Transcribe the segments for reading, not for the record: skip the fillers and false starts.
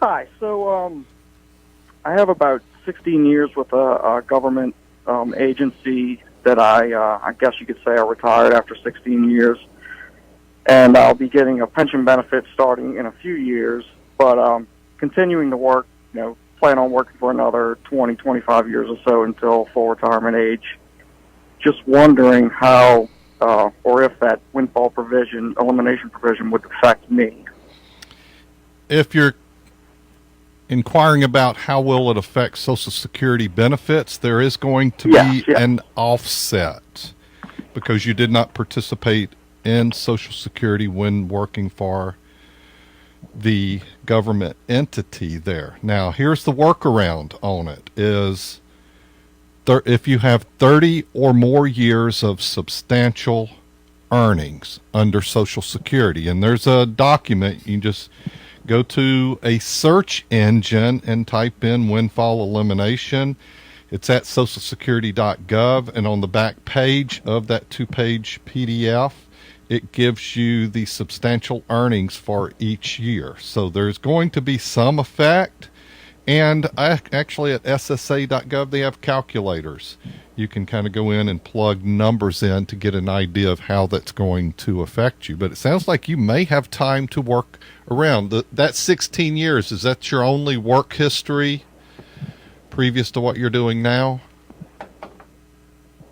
Hi. So, I have about 16 years with a government agency that I guess you could say I retired after 16 years, and I'll be getting a pension benefit starting in a few years. But continuing to work, plan on working for another 20, 25 years or so until full retirement age. Just wondering how or if that windfall provision, elimination provision, would affect me. If you're inquiring about how will it affect Social Security benefits, there is going to be an offset because you did not participate in Social Security when working for the government entity there. Now, here's the workaround on it is if you have 30 or more years of substantial earnings under Social Security, and there's a document, you just go to a search engine and type in windfall elimination. It's at socialsecurity.gov, and on the back page of that 2-page PDF, it gives you the substantial earnings for each year. So there's going to be some effect. And actually at ssa.gov, they have calculators. You can kind of go in and plug numbers in to get an idea of how that's going to affect you. But it sounds like you may have time to work around. That 16 years, is that your only work history previous to what you're doing now?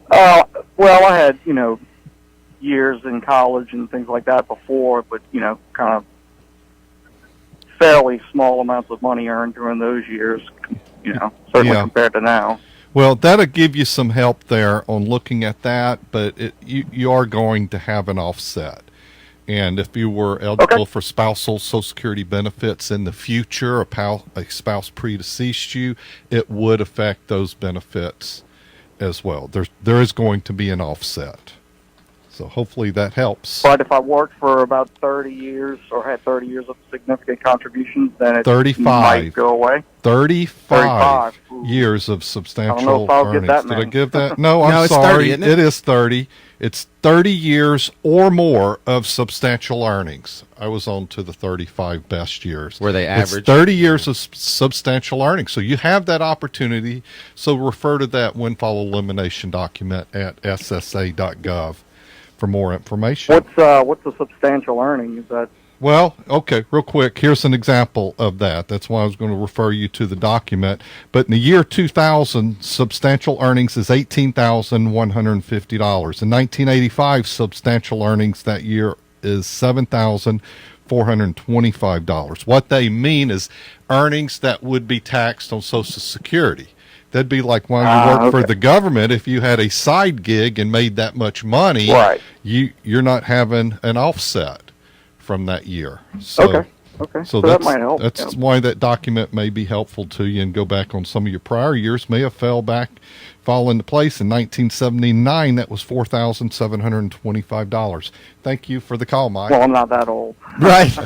Well, I had, years in college and things like that before, but, kind of fairly small amounts of money earned during those years, certainly compared to now. Well, that'll give you some help there on looking at that, but you are going to have an offset. And if you were eligible for spousal Social Security benefits in the future, a spouse predeceased you, it would affect those benefits as well. There is going to be an offset. So hopefully that helps. But if I worked for about 30 years or had 30 years of significant contributions, then it 35 might go away. 35 years of substantial I don't know if I'll earnings. get that Did many. I give that? No, I'm No, it's sorry. 30, isn't it? It is 30. It's 30 years or more of substantial earnings. I was on to the 35 best years. Were they average? It's 30 years of substantial earnings. So you have that opportunity. So refer to that windfall elimination document at ssa.gov. for more information. What's a substantial earning? Is that? Well, okay, real quick, here's an example of that. That's why I was going to refer you to the document. But in the year 2000, substantial earnings is $18,150. In 1985, substantial earnings that year is $7,425. What they mean is earnings that would be taxed on Social Security. That'd be like when you work for the government. If you had a side gig and made that much money, right, you're not having an offset from that year. So, so that might help. That's why that document may be helpful to you, and go back on some of your prior years. May have fall into place in 1979. That was $4,725. Thank you for the call, Mike. Well, I'm not that old. Right.